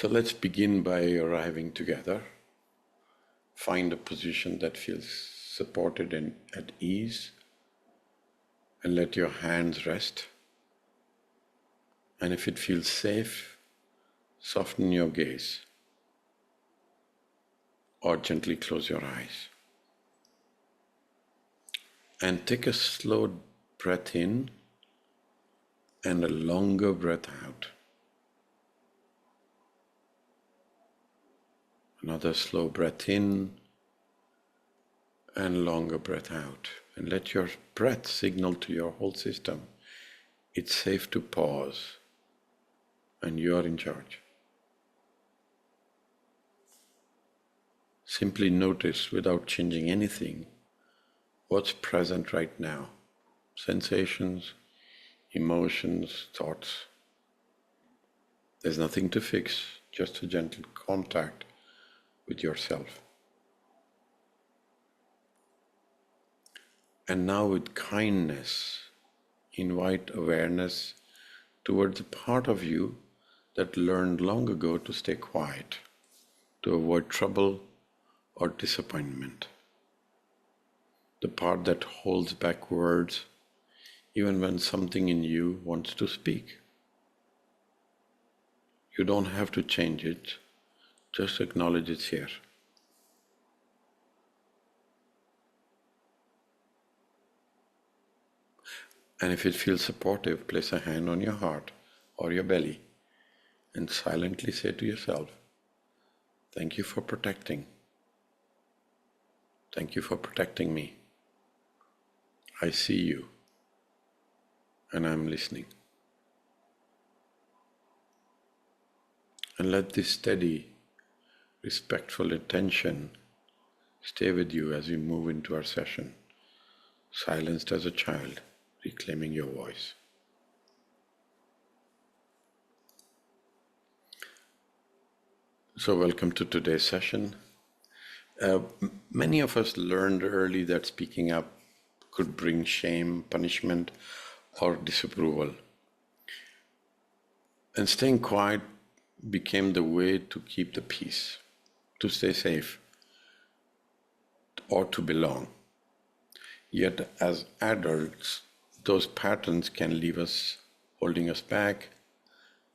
So let's begin by arriving together. Find a position that feels supported and at ease, and let your hands rest. And if it feels safe, soften your gaze or gently close your eyes. And take a slow breath in and a longer breath out. Another slow breath in and longer breath out. And let your breath signal to your whole system it's safe to pause and you are in charge. Simply notice without changing anything what's present right now. Sensations, emotions, thoughts. There's nothing to fix, just a gentle contact with yourself. And now with kindness, invite awareness towards the part of you that learned long ago to stay quiet, to avoid trouble or disappointment. The part that holds back words even when something in you wants to speak. You don't have to change it, just acknowledge it's here. And if it feels supportive, place a hand on your heart or your belly and silently say to yourself, "Thank you for protecting. Thank you for protecting me. I see you and I'm listening." And let this steady, respectful attention stay with you as we move into our session, silenced as a child, reclaiming your voice. So welcome to today's session. Many of us learned early that speaking up could bring shame, punishment, or disapproval. And staying quiet became the way to keep the peace, to stay safe, or to belong. Yet as adults, those patterns can leave us holding us back,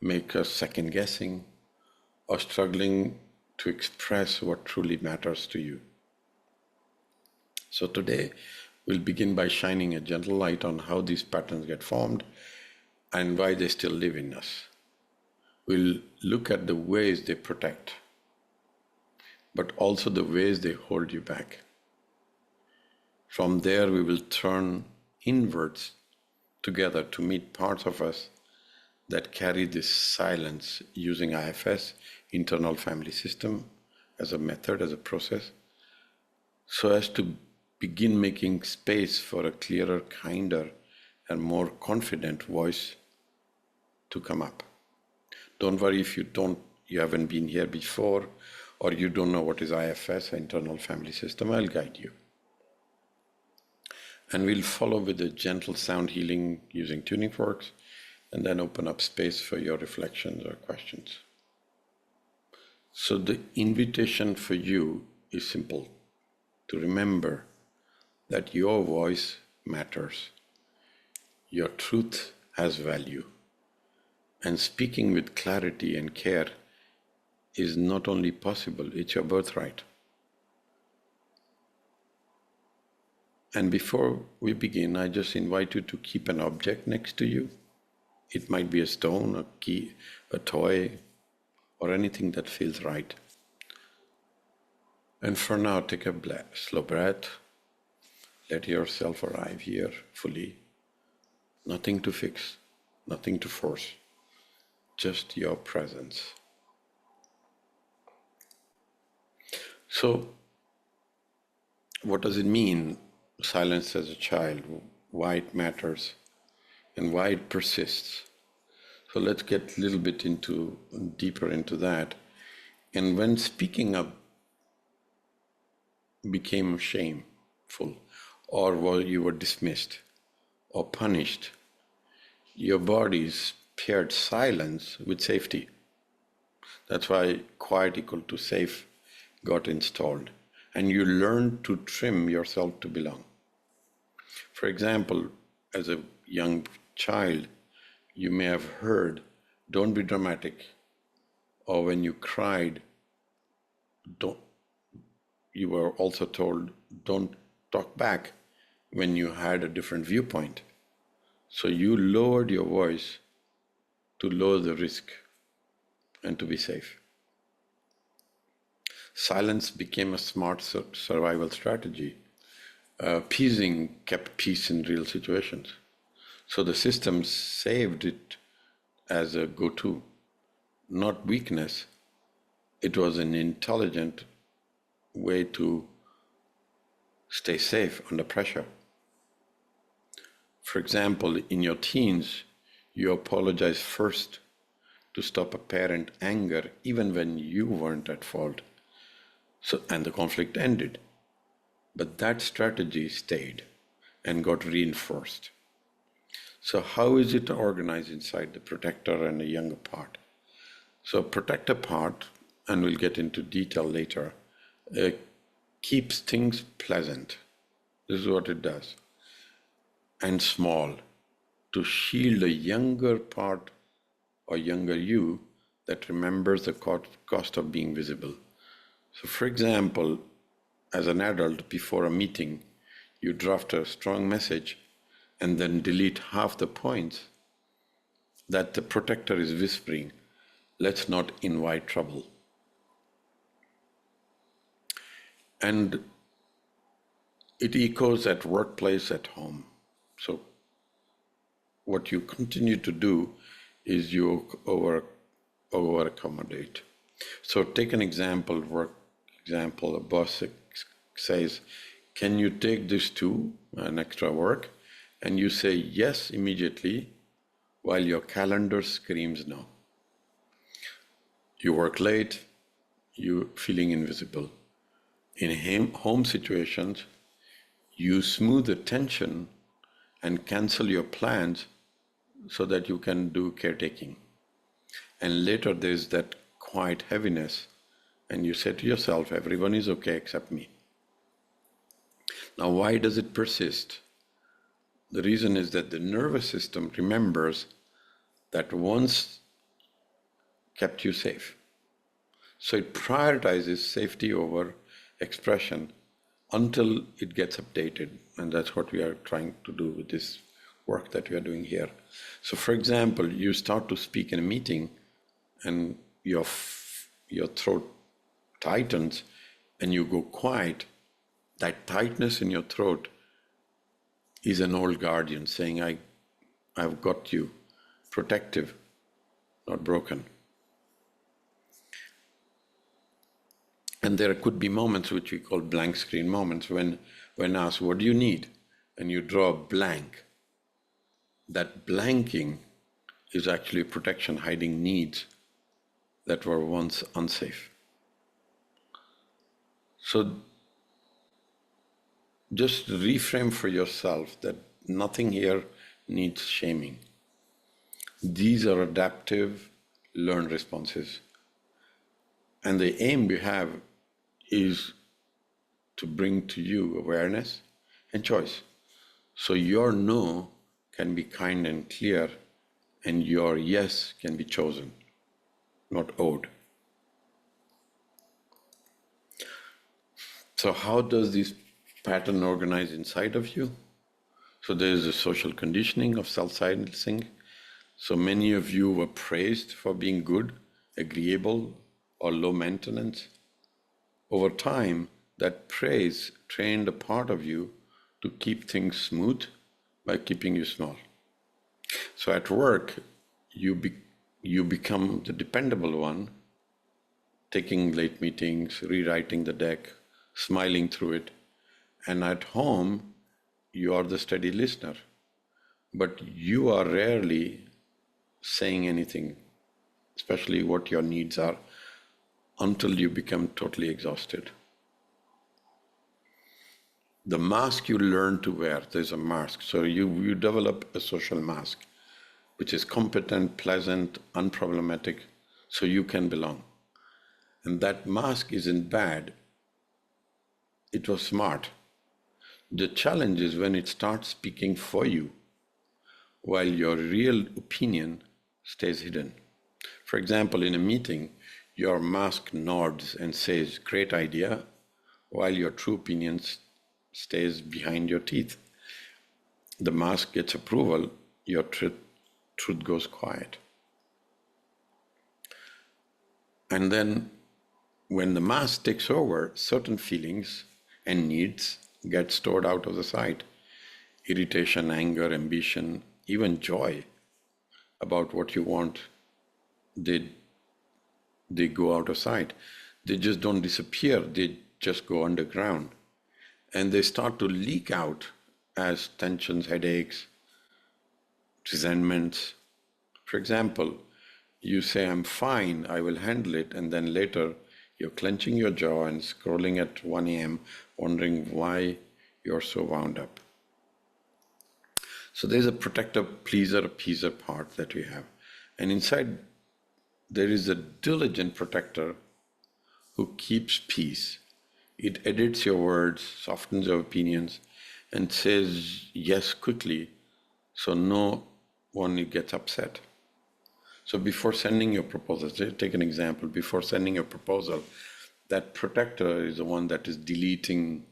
make us second-guessing, or struggling to express what truly matters to you. So today, we'll begin by shining a gentle light on how these patterns get formed and why they still live in us. We'll look at the ways they protect, but also the ways they hold you back. From there, we will turn inwards together to meet parts of us that carry this silence using IFS, internal family system, as a method, as a process, so as to begin making space for a clearer, kinder, and more confident voice to come up. Don't worry if you haven't been here before, or you don't know what is IFS, internal family system. I'll guide you. And we'll follow with a gentle sound healing using tuning forks, and then open up space for your reflections or questions. So the invitation for you is simple: to remember that your voice matters, your truth has value, and speaking with clarity and care is not only possible, it's your birthright. And before we begin, I just invite you to keep an object next to you. It might be a stone, a key, a toy, or anything that feels right. And for now, take a slow breath. Let yourself arrive here fully. Nothing to fix, nothing to force, just your presence. So, what does it mean, silence as a child, why it matters, and why it persists? So let's get a little bit deeper into that. And when speaking up became shameful, or you were dismissed or punished, your bodies paired silence with safety. That's why quiet equal to safe got installed. And you learn to trim yourself to belong. For example, as a young child, you may have heard, don't be dramatic. Or when you cried, you were also told, don't talk back when you had a different viewpoint. So you lowered your voice to lower the risk and to be safe. Silence became a smart survival strategy. Appeasing kept peace in real situations. So the system saved it as a go-to, not weakness. It was an intelligent way to stay safe under pressure. For example, in your teens, you apologize first to stop apparent anger even when you weren't at fault. And the conflict ended. But that strategy stayed and got reinforced. So how is it organized inside the protector and the younger part? So protector part, and we'll get into detail later, keeps things pleasant. This is what it does. And small, to shield a younger part or younger you that remembers the cost of being visible. So for example, as an adult, before a meeting, you draft a strong message and then delete half the points that the protector is whispering, let's not invite trouble. And it echoes at workplace, at home. So what you continue to do is you over accommodate. So take an example, a boss says, can you take this too, an extra work? And you say yes immediately while your calendar screams no. You work late, you feeling invisible. In home situations, you smooth the tension and cancel your plans so that you can do caretaking. And later there's that quiet heaviness, and you say to yourself, everyone is okay except me. Now, why does it persist? The reason is that the nervous system remembers that once kept you safe. So it prioritizes safety over expression until it gets updated. And that's what we are trying to do with this work that we are doing here. So for example, you start to speak in a meeting and your throat tightens and you go quiet. That tightness in your throat is an old guardian saying, I've got you, protective, not broken. And there could be moments which we call blank screen moments when asked, what do you need? And you draw a blank. That blanking is actually protection hiding needs that were once unsafe. So just reframe for yourself that nothing here needs shaming. These are adaptive, learned responses. And the aim we have is to bring to you awareness and choice. So your no can be kind and clear, and your yes can be chosen, not owed. So how does this pattern organize inside of you? So there is a social conditioning of self-silencing. So many of you were praised for being good, agreeable, or low maintenance. Over time, that praise trained a part of you to keep things smooth by keeping you small. So at work, you become the dependable one, taking late meetings, rewriting the deck, smiling through it. And at home, you are the steady listener. But you are rarely saying anything, especially what your needs are, until you become totally exhausted. The mask you learn to wear, there's a mask. So you develop a social mask, which is competent, pleasant, unproblematic, so you can belong. And that mask isn't bad. It was smart. The challenge is when it starts speaking for you, while your real opinion stays hidden. For example, in a meeting, your mask nods and says, "Great idea," while your true opinion stays behind your teeth. The mask gets approval, your truth goes quiet. And then when the mask takes over, certain feelings and needs get stored out of the sight. Irritation, anger, ambition, even joy about what you want, they go out of sight. They just don't disappear, they just go underground. And they start to leak out as tensions, headaches, resentments. For example, you say, "I'm fine, I will handle it," and then later you're clenching your jaw and scrolling at 1 a.m., wondering why you're so wound up. So there's a protector, pleaser, appeaser part that we have. And inside, there is a diligent protector who keeps peace. It edits your words, softens your opinions, and says yes quickly so no one gets upset. So before sending your proposal, take an example, before sending your proposal, that protector is the one that is deleting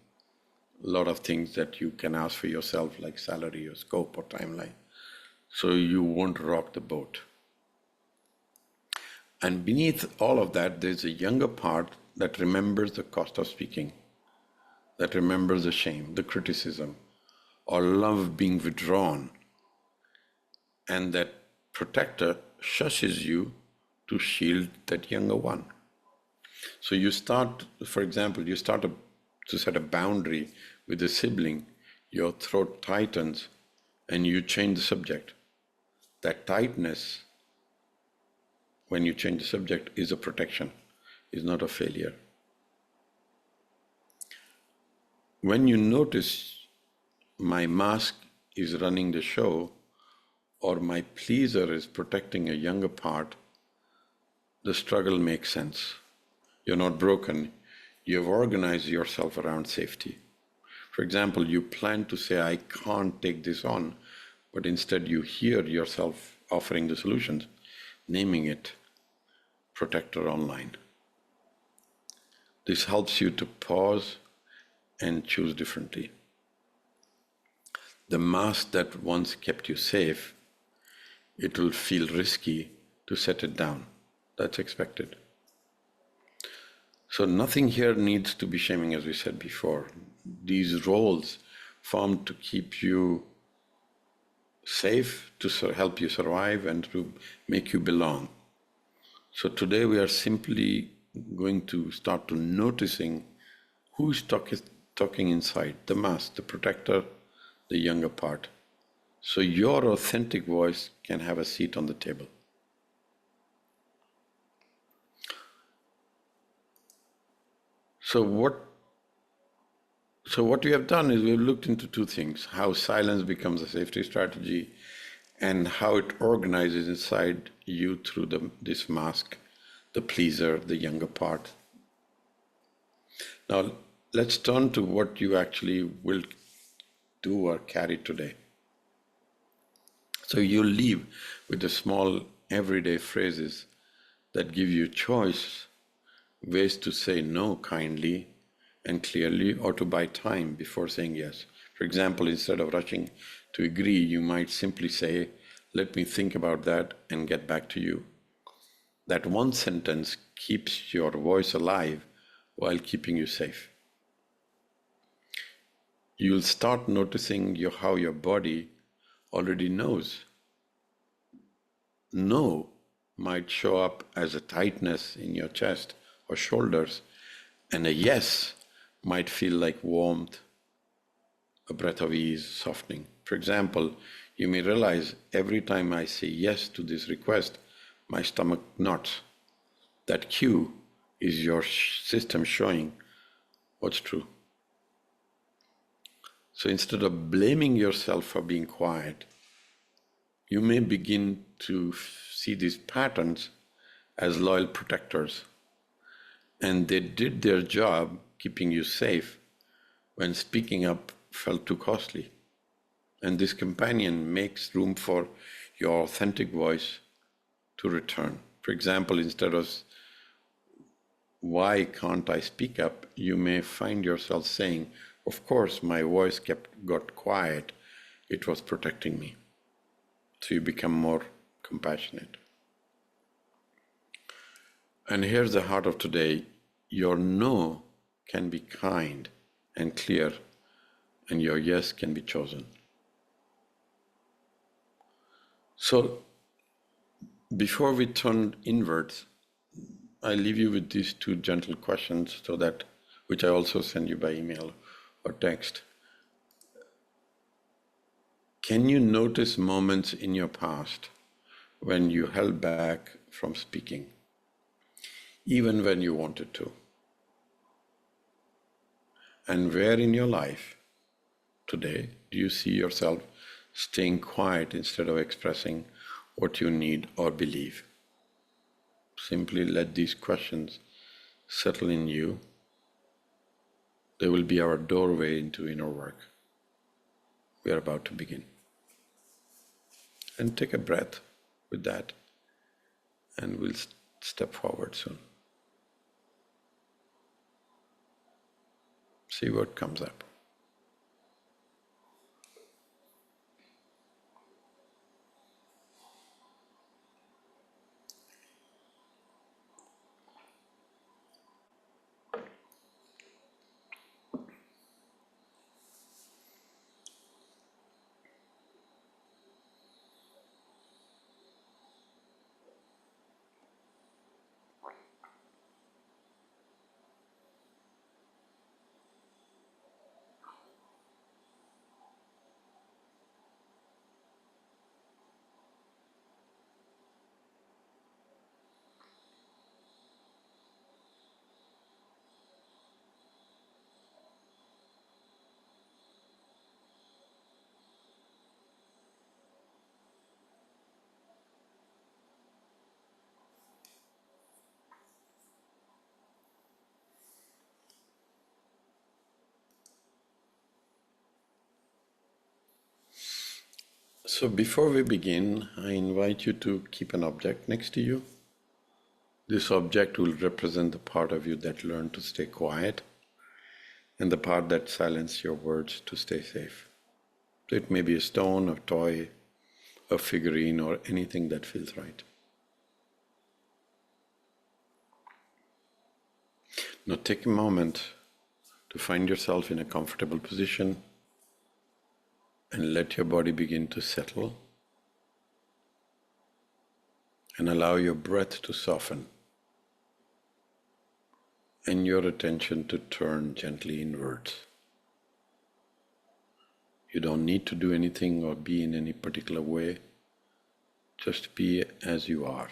a lot of things that you can ask for yourself, like salary or scope or timeline. So you won't rock the boat. And beneath all of that, there's a younger part that remembers the cost of speaking, that remembers the shame, the criticism, or love being withdrawn. And that protector shushes you to shield that younger one. So you start, for example, to set a boundary with a sibling, your throat tightens and you change the subject. That tightness, when you change the subject, is a protection, is not a failure. When you notice my mask is running the show, or my pleaser is protecting a younger part, the struggle makes sense. You're not broken. You've organized yourself around safety. For example, you plan to say, "I can't take this on," but instead you hear yourself offering the solutions, naming it Protector Online. This helps you to pause and choose differently. The mask that once kept you safe, it will feel risky to set it down. That's expected. So nothing here needs to be shaming, as we said before. These roles formed to keep you safe, to help you survive, and to make you belong. So today we are simply going to start to noticing who's talking inside, the mask, the protector, the younger part. So your authentic voice can have a seat on the table. So what we have done is we've looked into two things: how silence becomes a safety strategy and how it organizes inside you through this mask, the pleaser, the younger part. Now, let's turn to what you actually will do or carry today. So you'll leave with the small everyday phrases that give you choice, ways to say no kindly and clearly, or to buy time before saying yes. For example, instead of rushing to agree, you might simply say, "Let me think about that and get back to you." That one sentence keeps your voice alive while keeping you safe. You'll start noticing how your body already knows. No might show up as a tightness in your chest or shoulders, and a yes might feel like warmth, a breath of ease, softening. For example, you may realize every time I say yes to this request, my stomach knots. That cue is your system showing what's true. So instead of blaming yourself for being quiet, you may begin to see these patterns as loyal protectors. and they did their job keeping you safe when speaking up felt too costly. And this companion makes room for your authentic voice to return. For example, instead of why can't I speak up, you may find yourself saying, of course, my voice got quiet. It was protecting me. So you become more compassionate. And here's the heart of today. Your no can be kind and clear, and your yes can be chosen. So before we turn inwards, I leave you with these two gentle questions, which I also send you by email or text. Can you notice moments in your past when you held back from speaking, even when you wanted to? And where in your life today do you see yourself staying quiet instead of expressing what you need or believe? Simply let these questions settle in you. They will be our doorway into inner work. We are about to begin. And take a breath with that, and we'll step forward soon. See what comes up. So before we begin, I invite you to keep an object next to you. This object will represent the part of you that learned to stay quiet and the part that silenced your words to stay safe. So it may be a stone, a toy, a figurine, or anything that feels right. Now take a moment to find yourself in a comfortable position and let your body begin to settle and allow your breath to soften and your attention to turn gently inwards. You don't need to do anything or be in any particular way. Just be as you are.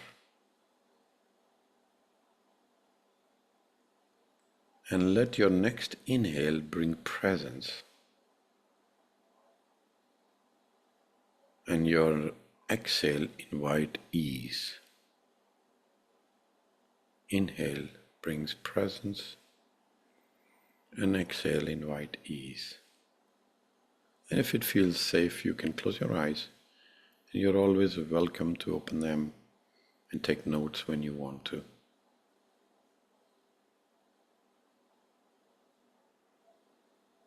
And let your next inhale bring presence. And your exhale invite ease. Inhale brings presence, and exhale invite ease. And if it feels safe, you can close your eyes. And you're always welcome to open them and take notes when you want to.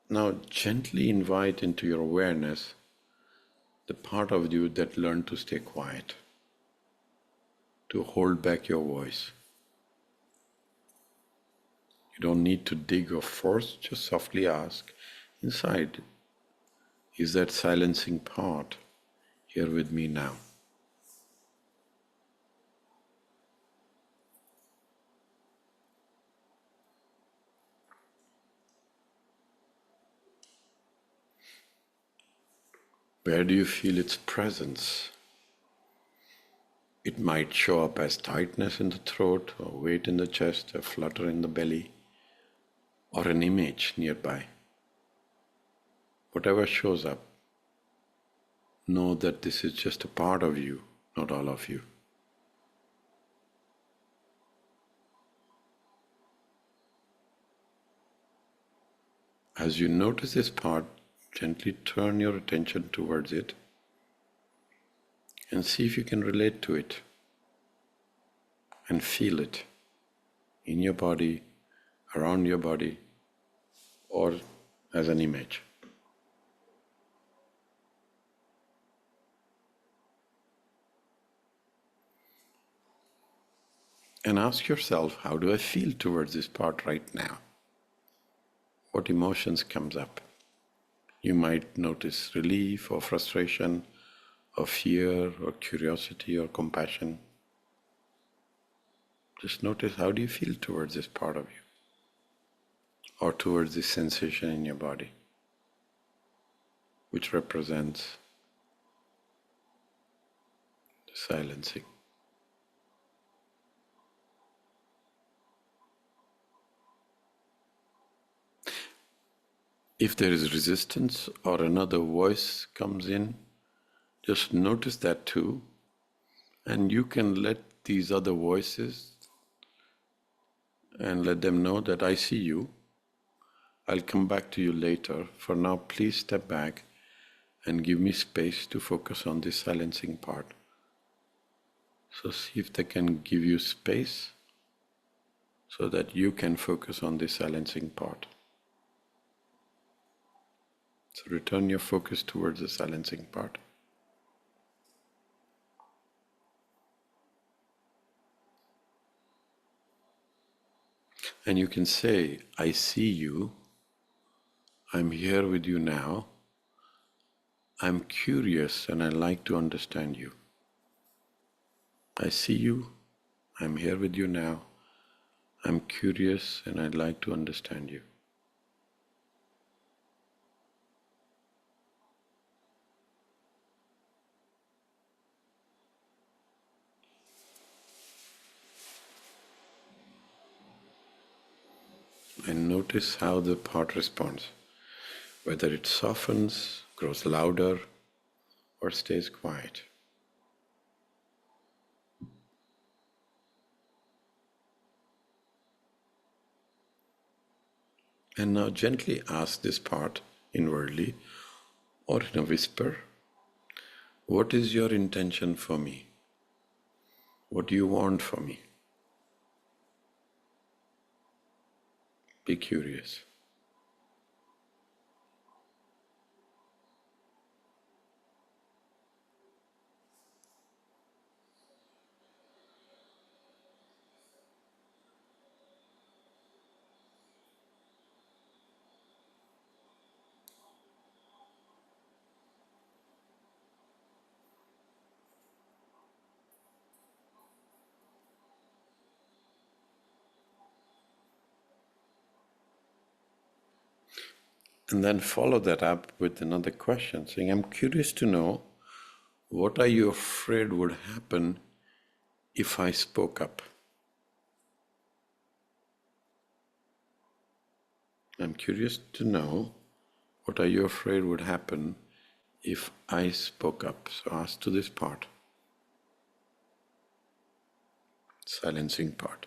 Now gently invite into your awareness the part of you that learned to stay quiet, to hold back your voice. You don't need to dig or force, just softly ask, inside, is that silencing part here with me now? Where do you feel its presence? It might show up as tightness in the throat, or weight in the chest, a flutter in the belly, or an image nearby. Whatever shows up, know that this is just a part of you, not all of you. As you notice this part, gently turn your attention towards it and see if you can relate to it and feel it in your body, around your body, or as an image. And ask yourself, how do I feel towards this part right now? What emotions comes up? You might notice relief or frustration or fear or curiosity or compassion. Just notice, how do you feel towards this part of you or towards this sensation in your body, which represents the silencing. If there is resistance or another voice comes in, just notice that too, and you can let these other voices and let them know that I see you. I'll come back to you later. For now, please step back and give me space to focus on this silencing part. So see if they can give you space so that you can focus on this silencing part. So return your focus towards the silencing part. And you can say, I see you, I'm here with you now, I'm curious and I'd like to understand you. I see you, I'm here with you now, I'm curious and I'd like to understand you. And notice how the part responds, whether it softens, grows louder, or stays quiet. And now gently ask this part inwardly or in a whisper, what is your intention for me? What do you want for me? Be curious. And then follow that up with another question, saying, I'm curious to know, what are you afraid would happen if I spoke up? I'm curious to know, what are you afraid would happen if I spoke up? So ask to this part, silencing part.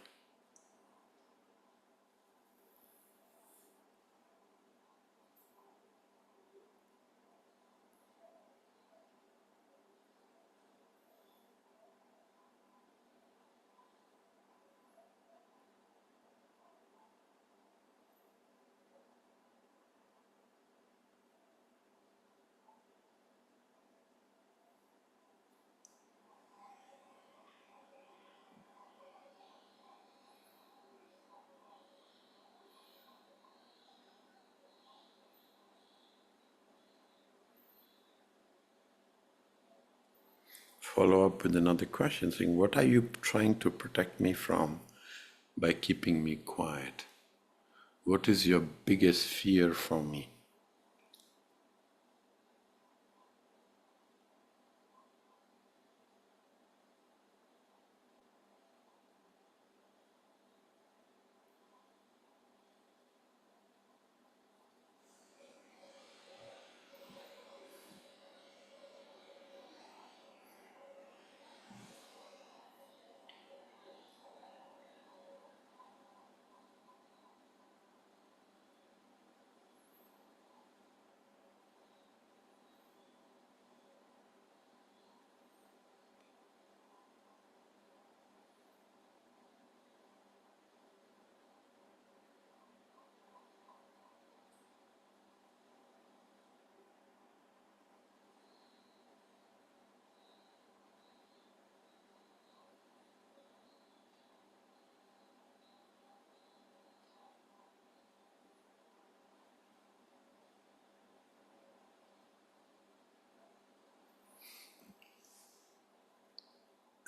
Follow up with another question, saying, what are you trying to protect me from by keeping me quiet? What is your biggest fear from me?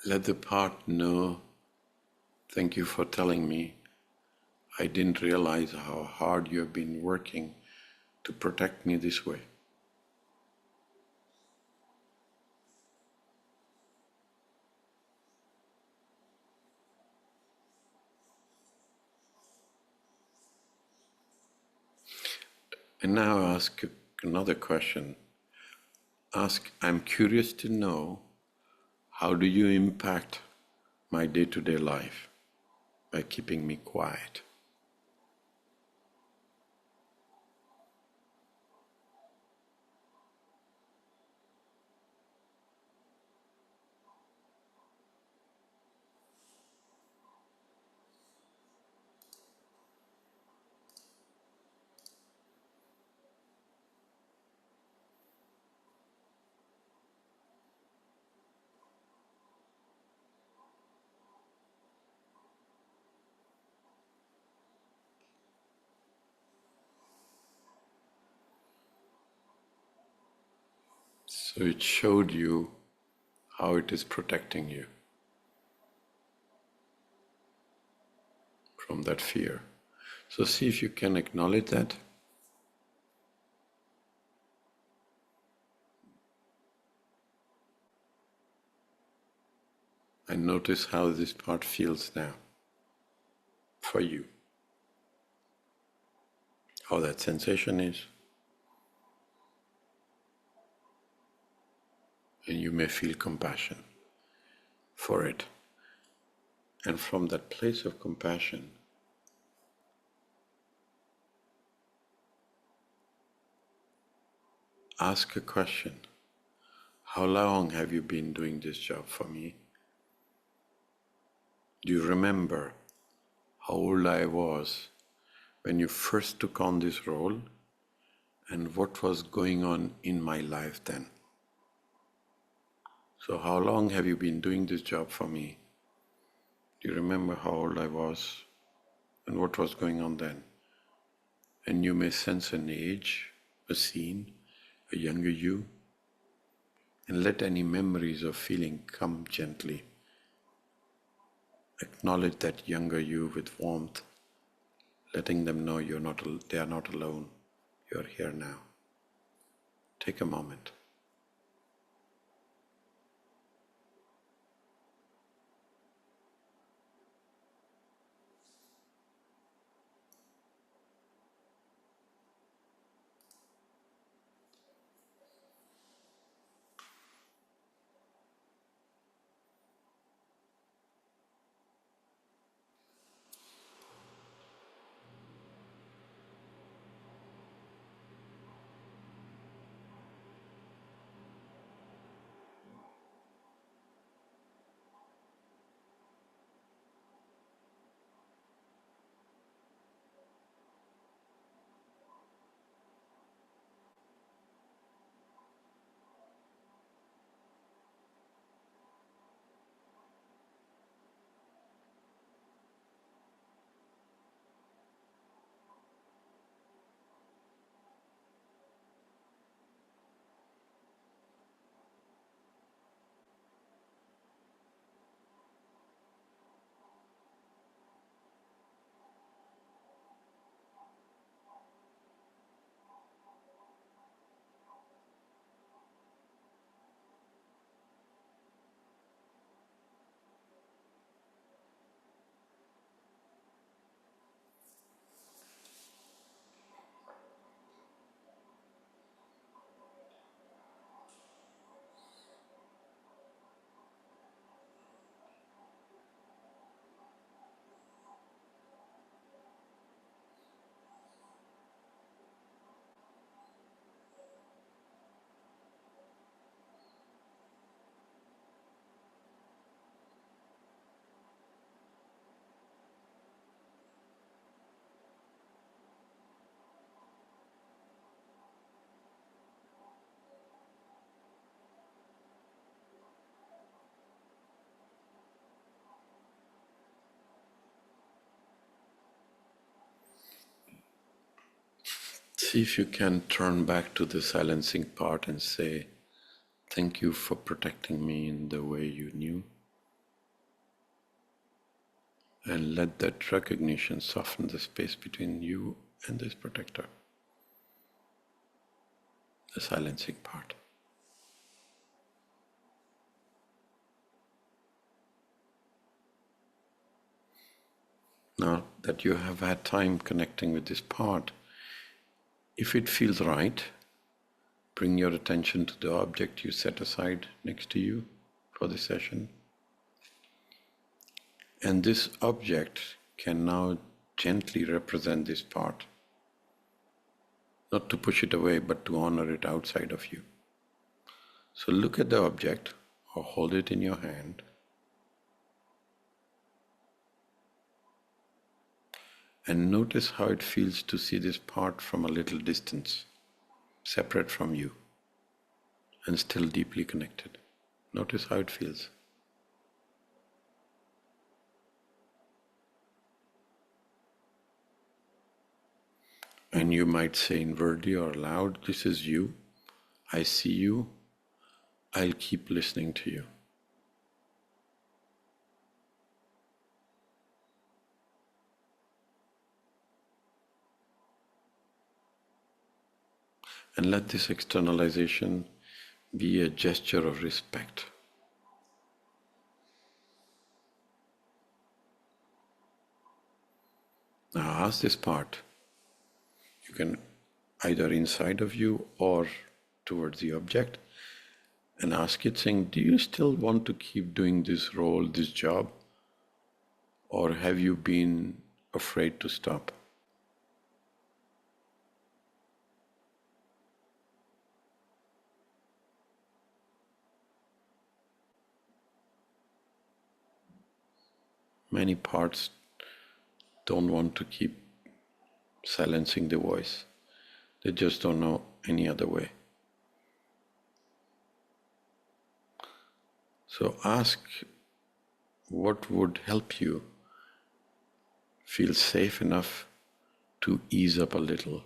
Let the part know, thank you for telling me. I didn't realize how hard you have been working to protect me this way. And now ask another question. Ask, I'm curious to know, how do you impact my day-to-day life by keeping me quiet? So it showed you how it is protecting you from that fear. So see if you can acknowledge that and notice how this part feels now for you, how that sensation is. And you may feel compassion for it. And from that place of compassion, ask a question. How long have you been doing this job for me? Do you remember how old I was when you first took on this role and what was going on in my life then? So how long have you been doing this job for me? Do you remember how old I was and what was going on then? And you may sense an age, a scene, a younger you, and let any memories of feeling come gently. Acknowledge that younger you with warmth, letting them know they are not alone. You're here now. Take a moment. See if you can turn back to the silencing part and say, thank you for protecting me in the way you knew. And let that recognition soften the space between you and this protector, the silencing part. Now that you have had time connecting with this part, if it feels right, bring your attention to the object you set aside next to you for the session. And this object can now gently represent this part. Not to push it away, but to honor it outside of you. So look at the object or hold it in your hand. And notice how it feels to see this part from a little distance, separate from you, and still deeply connected. Notice how it feels. And you might say inwardly or aloud, this is you, I see you, I'll keep listening to you. And let this externalization be a gesture of respect. Now ask this part. You can either inside of you or towards the object, and ask it saying, do you still want to keep doing this role, this job? Or have you been afraid to stop? Many parts don't want to keep silencing the voice. They just don't know any other way. So ask what would help you feel safe enough to ease up a little.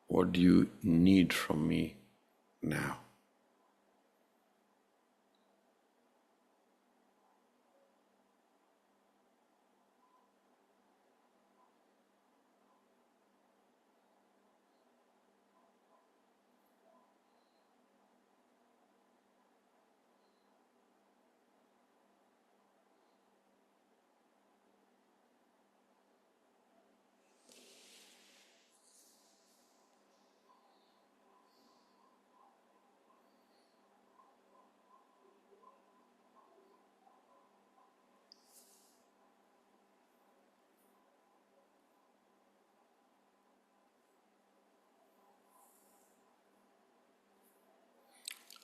What do you need from me now?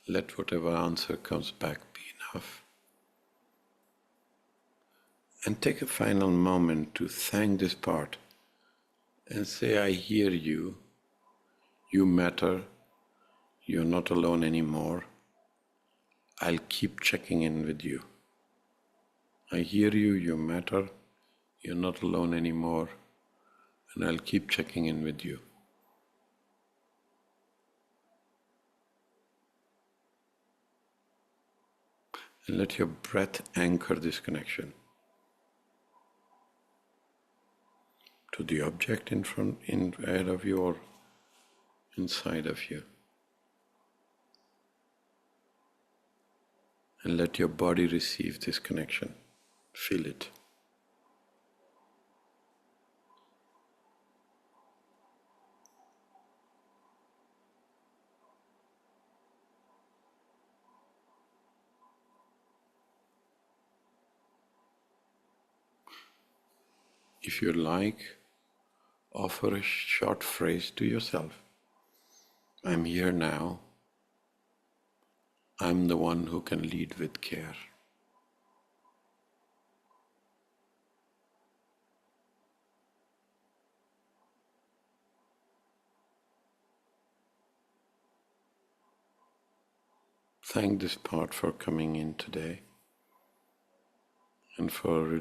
Let whatever answer comes back be enough. And take a final moment to thank this part and say, I hear you, you matter, you're not alone anymore. I'll keep checking in with you. I hear you, you matter, you're not alone anymore, and I'll keep checking in with you. And let your breath anchor this connection to the object in front, ahead of you or inside of you. And let your body receive this connection. Feel it. If you like, offer a short phrase to yourself. I'm here now. I'm the one who can lead with care. Thank this part for coming in today and for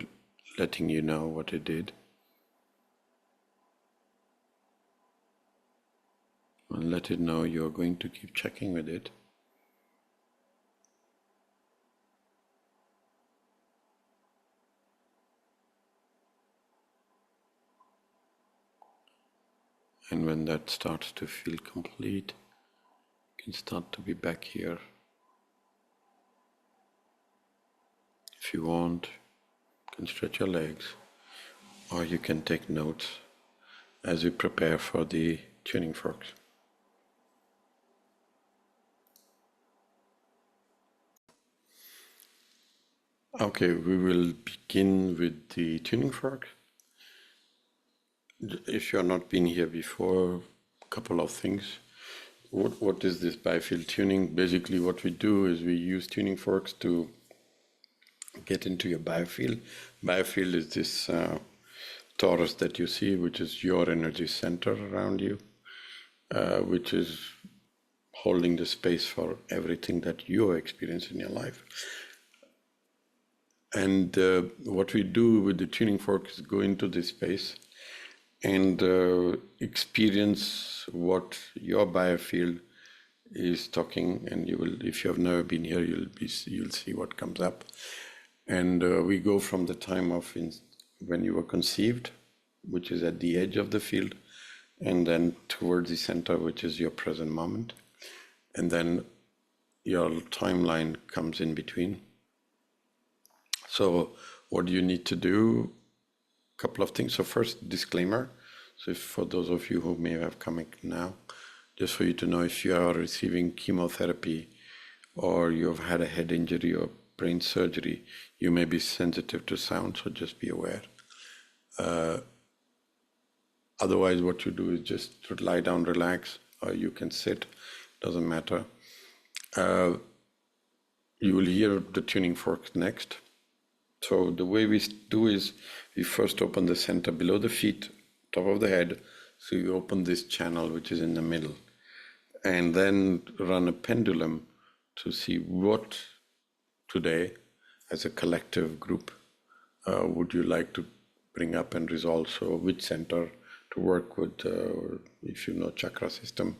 letting you know what it did. And let it know you're going to keep checking with it. And when that starts to feel complete, you can start to be back here. If you want, you can stretch your legs, or you can take notes as we prepare for the tuning forks. Okay, we will begin with the tuning fork. If you have not been here before, a couple of things. What is this biofield tuning? Basically what we do is we use tuning forks to get into your biofield. Biofield is this torus that you see, which is your energy center around you, which is holding the space for everything that you experience in your life. And what we do with the tuning fork is go into this space and experience what your biofield is talking, and you will, if you have never been here, you'll see what comes up. And we go from the time of when you were conceived, which is at the edge of the field, and then towards the center, which is your present moment, and then your timeline comes in between. So what do you need to do? A couple of things. So first, disclaimer. So for those of you who may have come now, just for you to know, if you are receiving chemotherapy or you've had a head injury or brain surgery, you may be sensitive to sound, so just be aware. Otherwise, what you do is just lie down, relax, or you can sit, doesn't matter. You will hear the tuning fork next. So the way we do is we first open the center below the feet, top of the head. So you open this channel, which is in the middle, and then run a pendulum to see what today, as a collective group, would you like to bring up and resolve. So which center to work with, if you know chakra system,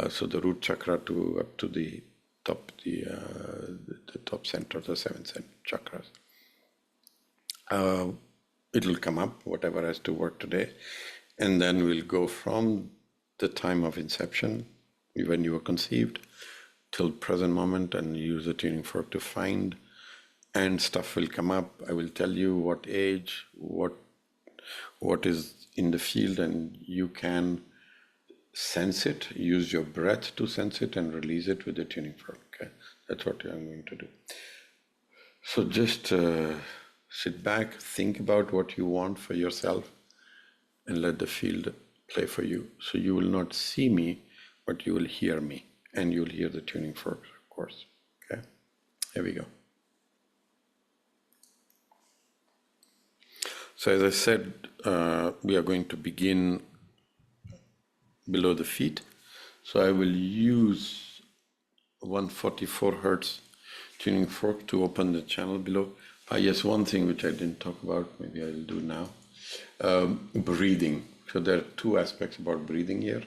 so the root chakra to up to the top, the top center, the 7 chakras. It'll come up, whatever has to work today. And then we'll go from the time of inception, when you were conceived, till present moment, and use the tuning fork to find, and stuff will come up. I will tell you what age, what is in the field, and you can sense it, use your breath to sense it and release it with the tuning fork. Okay? That's what I'm going to do. So just sit back, think about what you want for yourself, and let the field play for you. So you will not see me, but you will hear me, and you'll hear the tuning fork, of course. Okay, here we go. So as I said, we are going to begin below the feet. So I will use 144 Hertz tuning fork to open the channel below. Yes, one thing which I didn't talk about, maybe I'll do now. Breathing. So there are two aspects about breathing here.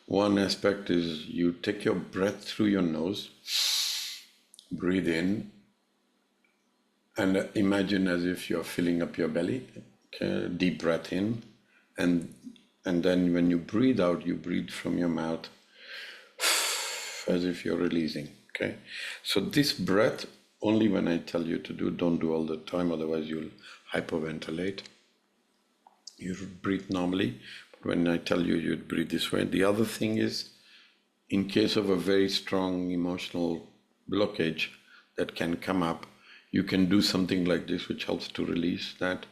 One aspect is you take your breath through your nose, breathe in, and imagine as if you're filling up your belly. Okay? Deep breath in, and then when you breathe out, you breathe from your mouth as if you're releasing. Okay, so this breath, only when I tell you to do, don't do all the time, otherwise you'll hyperventilate. You breathe normally, but when I tell you, you'd breathe this way. The other thing is, in case of a very strong emotional blockage that can come up, you can do something like this, which helps to release that.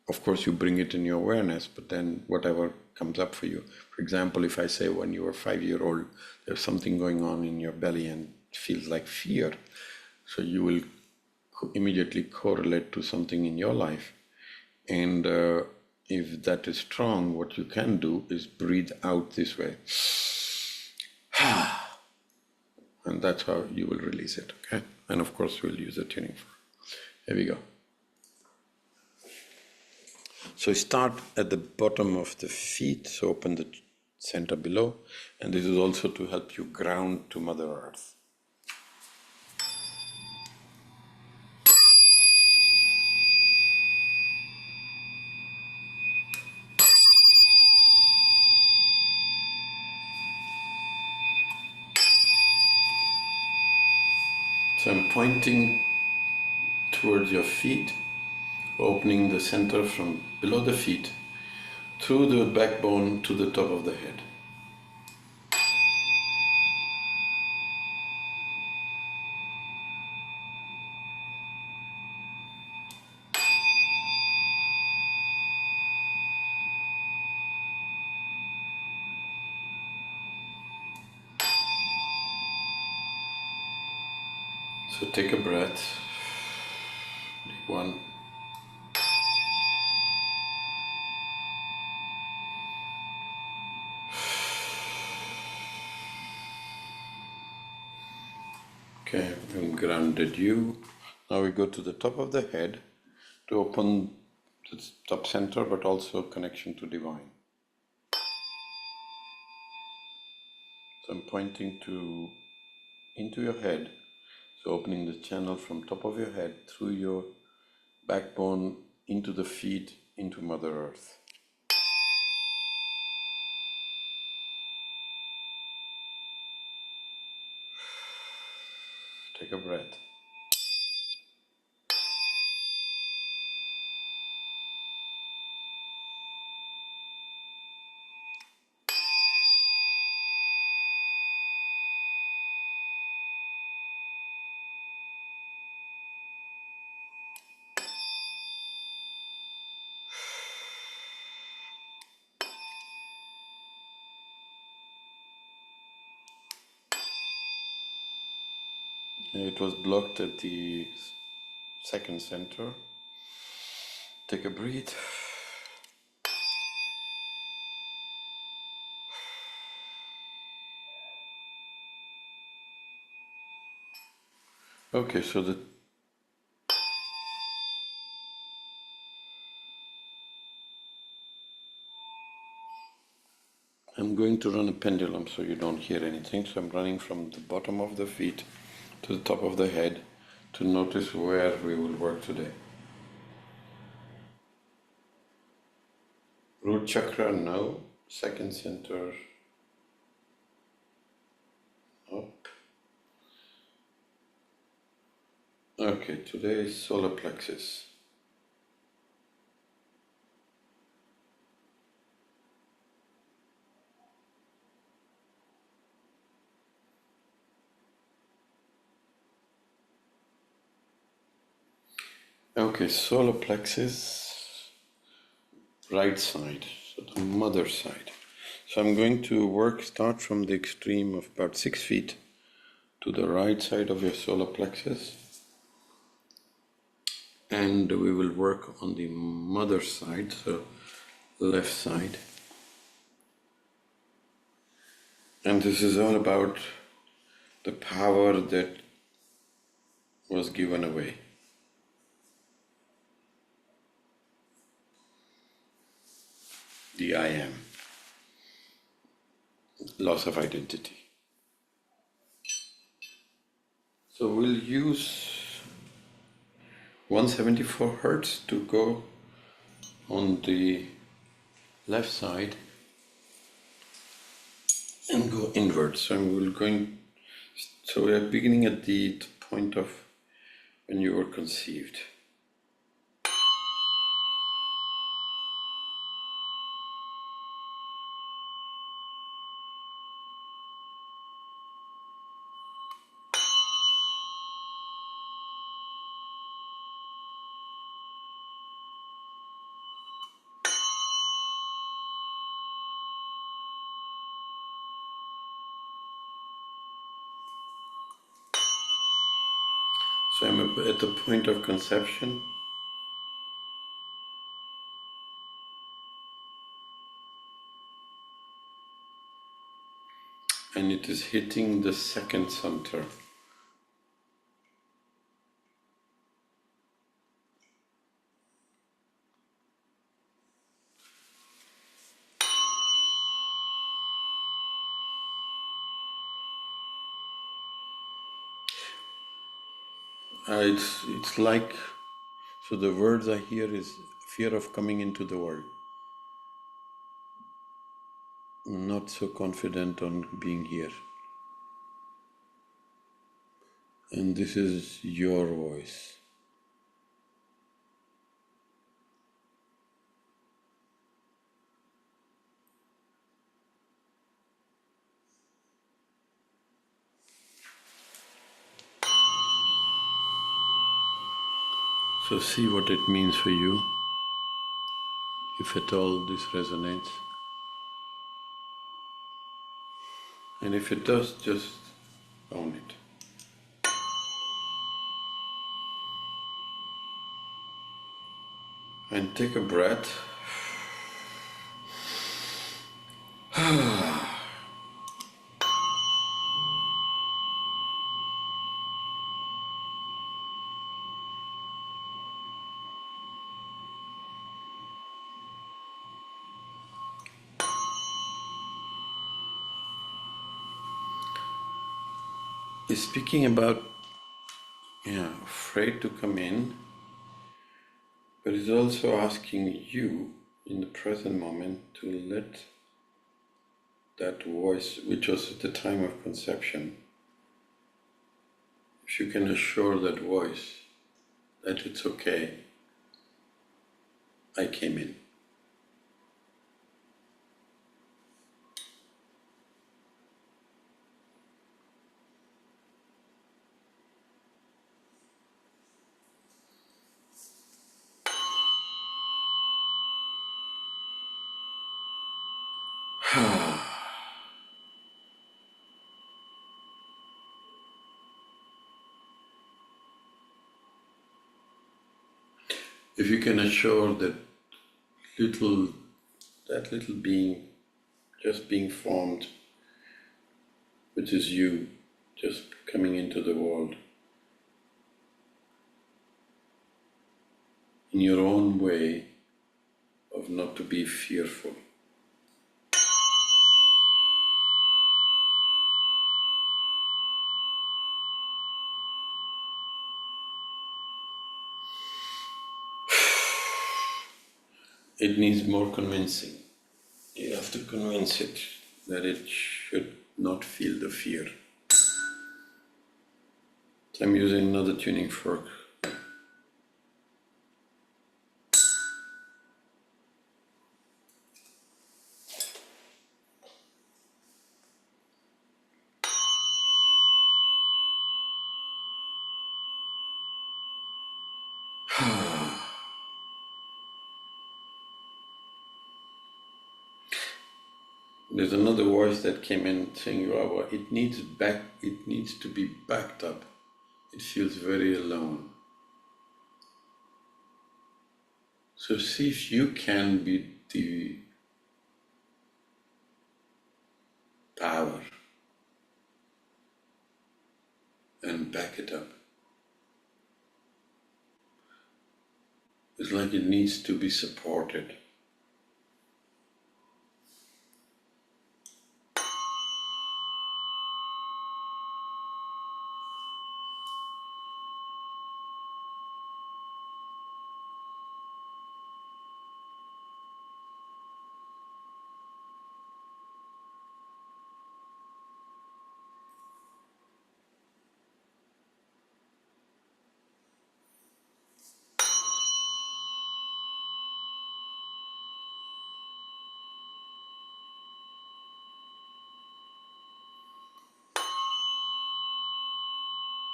Of course, you bring it in your awareness, but then whatever comes up for you. For example, if I say when you were 5-year-old, there's something going on in your belly and it feels like fear, so you will immediately correlate to something in your life. And if that is strong, what you can do is breathe out this way. And that's how you will release it, okay? And of course, we'll use the tuning fork. Here we go. So start at the bottom of the feet, so open the center below, and this is also to help you ground to Mother Earth. So I'm pointing towards your feet, opening the center from below the feet, through the backbone to the top of the head. So take a breath, deep one. Okay, I've grounded you. Now we go to the top of the head to open the top center, but also connection to divine. So I'm pointing into your head, so opening the channel from top of your head through your backbone into the feet, into Mother Earth. Take a breath. It was blocked at the second center. Take a breath. Okay, so I'm going to run a pendulum so you don't hear anything. So I'm running from the bottom of the feet to the top of the head to notice where we will work today. Root chakra, no. Second center, up. Okay, today is solar plexus. Okay, solar plexus, right side, so the mother side. So I'm going to start from the extreme of about 6 feet to the right side of your solar plexus. And we will work on the mother side, so left side. And this is all about the power that was given away. The I am, loss of identity. So we'll use 174 hertz to go on the left side and go inward. So we are beginning at the point of when you were conceived. So I'm at the point of conception. And it is hitting the second center. It's like, so the words I hear is fear of coming into the world. Not so confident on being here. And this is your voice. So see what it means for you, if at all this resonates. And if it does, just own it. And take a breath. It's speaking about, afraid to come in, but it's also asking you in the present moment to let that voice, which was at the time of conception, if you can assure that voice that it's okay, I came in. If you can assure little, that little being just being formed, which is you, just coming into the world in your own way of not to be fearful. It needs more convincing. You have to convince it that it should not feel the fear. So I'm using another tuning fork. There's another voice that came in saying, "Wow, it needs to be backed up. It feels very alone." So see if you can be the power and back it up. It's like it needs to be supported.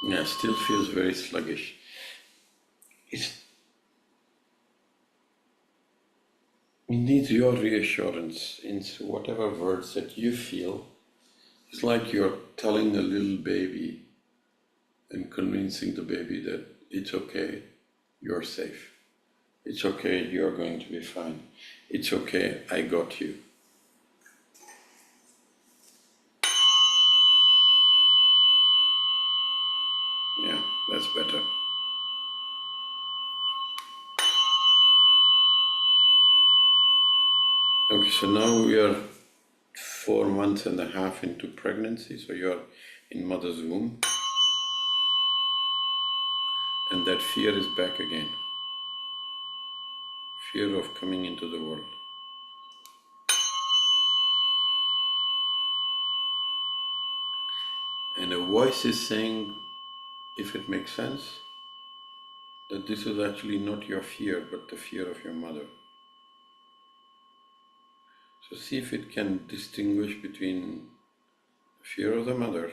Yeah, still feels very sluggish. It needs your reassurance in whatever words that you feel. It's like you're telling a little baby and convincing the baby that it's okay, you're safe. It's okay, you're going to be fine. It's okay, I got you. Yeah, that's better. Okay, so now we are 4.5 months into pregnancy, so you're in mother's womb, and that fear is back again. Fear of coming into the world. And a voice is saying, if it makes sense, that this is actually not your fear, but the fear of your mother. So see if it can distinguish between fear of the mother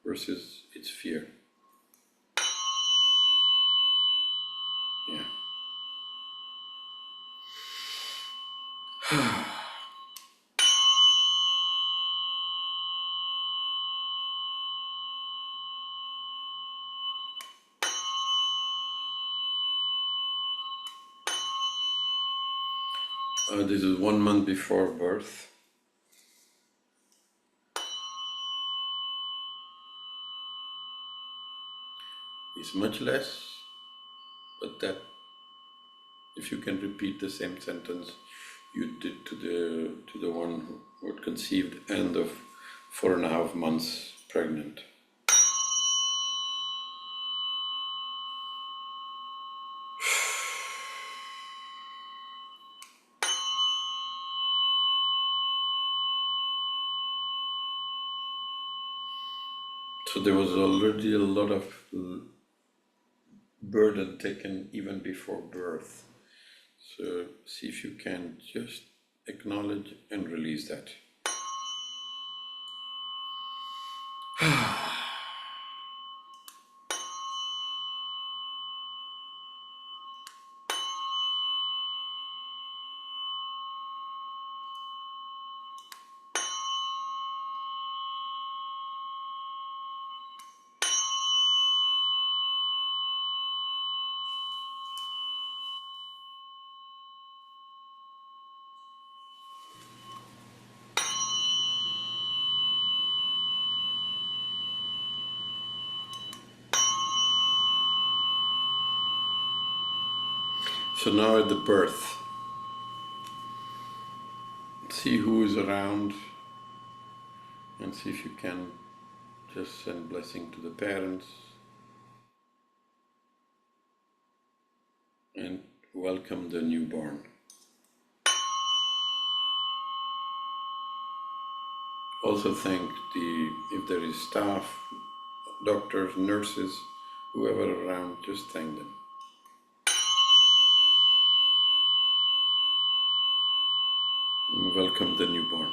versus its fear. Yeah. This is 1 month before birth. It's much less, but that if you can repeat the same sentence you did to the one who had conceived and of 4.5 months pregnant. So there was already a lot of burden taken even before birth. So see if you can just acknowledge and release that. So now at the birth, see who is around and see if you can just send blessing to the parents and welcome the newborn. Also thank if there is staff, doctors, nurses, whoever around, just thank them. And welcome the newborn.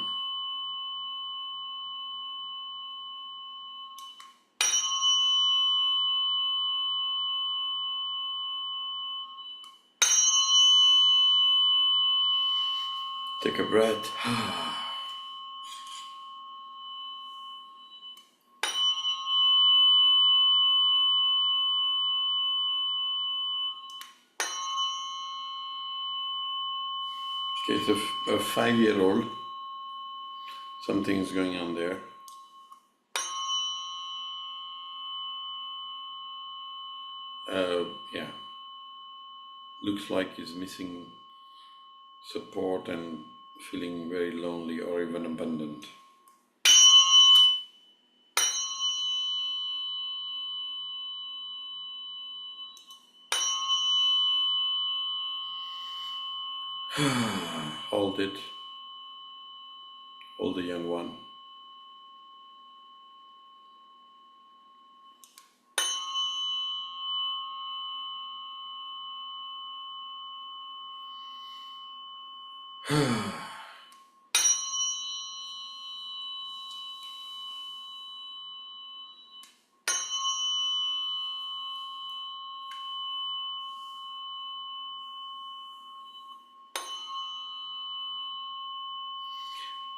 Take a breath. Okay, it's a 5-year-old. Something's going on there. Yeah. Looks like he's missing support and feeling very lonely or even abandoned. Hold it. Hold the young one.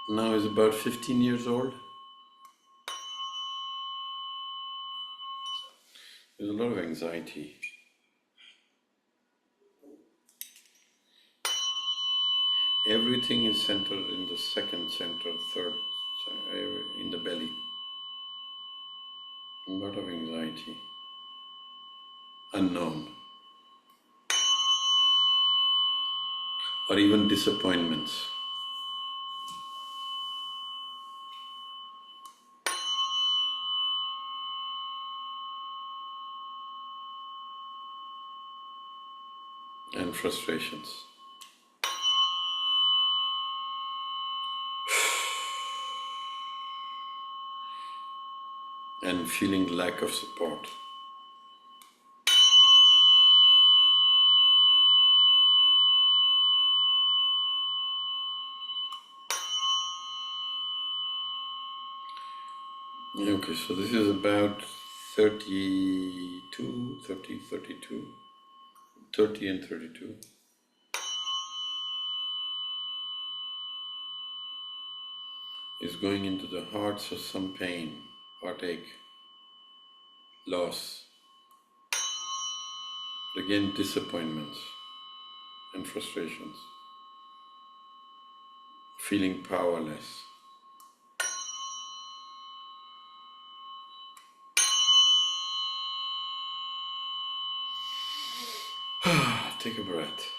Now he's about 15 years old. There's a lot of anxiety. Everything is centered in the second center, third, in the belly. A lot of anxiety. Unknown. Or even disappointments. And frustrations. and feeling lack of support. Okay, so this is about 32, 30, 32, 30 and 32. Is going into the heart, so some pain, heartache, loss, again disappointments and frustrations, feeling powerless. Take a breath.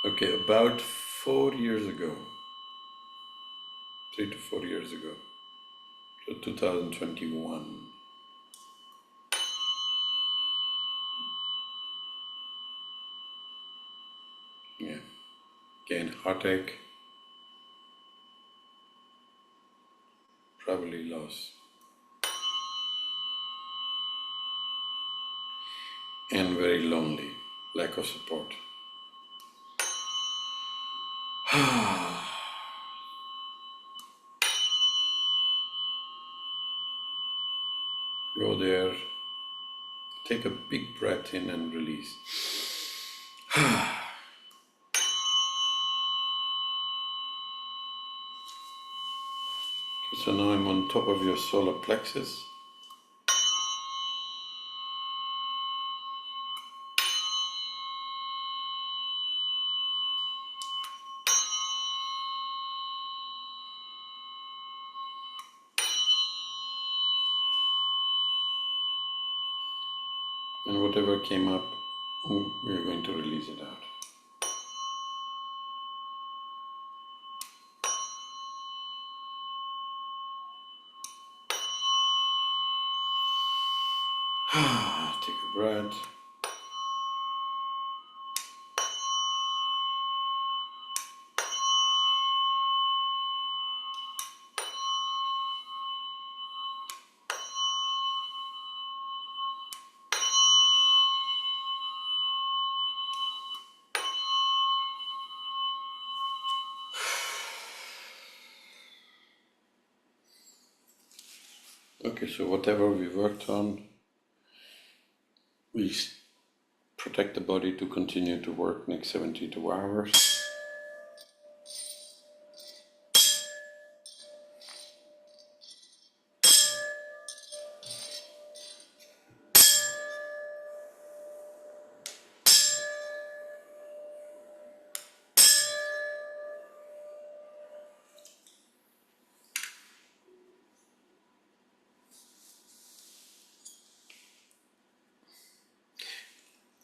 Okay, about 4 years ago, 3 to 4 years ago, so 2021. Yeah, again, heartache, probably loss, and very lonely, lack of support. Go there, take a big breath in and release. So now I'm on top of your solar plexus. And whatever came up, we're going to release it out. Take a breath. Okay, so whatever we worked on, we protect the body to continue to work next 72 hours.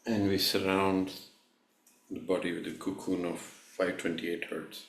And we surround the body with a cocoon of 528 hertz.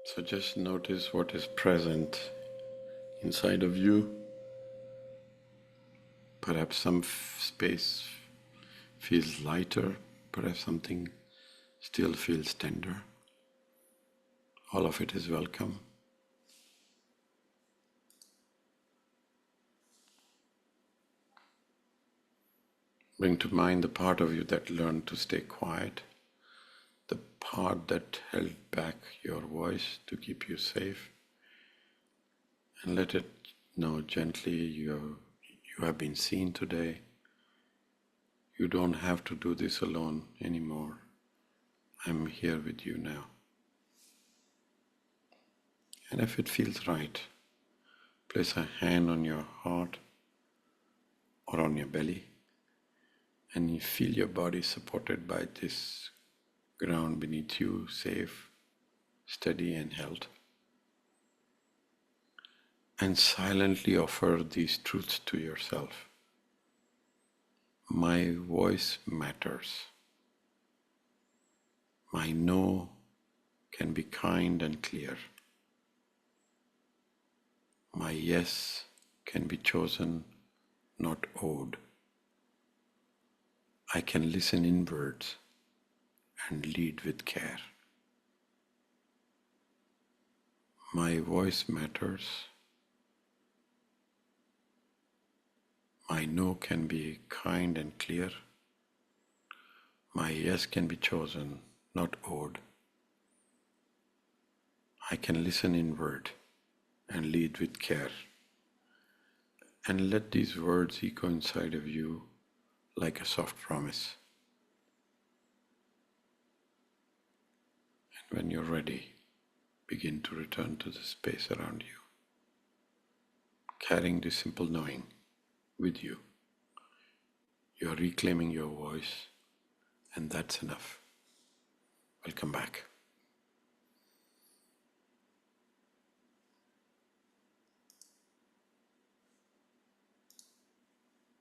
So just notice what is present inside of you. Perhaps some space feels lighter, perhaps something still feels tender. All of it is welcome. Bring to mind the part of you that learned to stay quiet, the part that held back your voice to keep you safe, and let it know gently you have been seen today. You don't have to do this alone anymore. I'm here with you now. And if it feels right, Place a hand on your heart or on your belly, and you feel your body supported by this ground beneath you, safe, steady, and held. And silently offer these truths to yourself. My voice matters. My no can be kind and clear. My yes can be chosen, not owed. I can listen inwards and lead with care. My voice matters. My no can be kind and clear. My yes can be chosen, not owed. I can listen inward and lead with care. And let these words echo inside of you like a soft promise. And when you're ready, begin to return to the space around you, carrying this simple knowing with you. You're reclaiming your voice, and that's enough. Welcome back.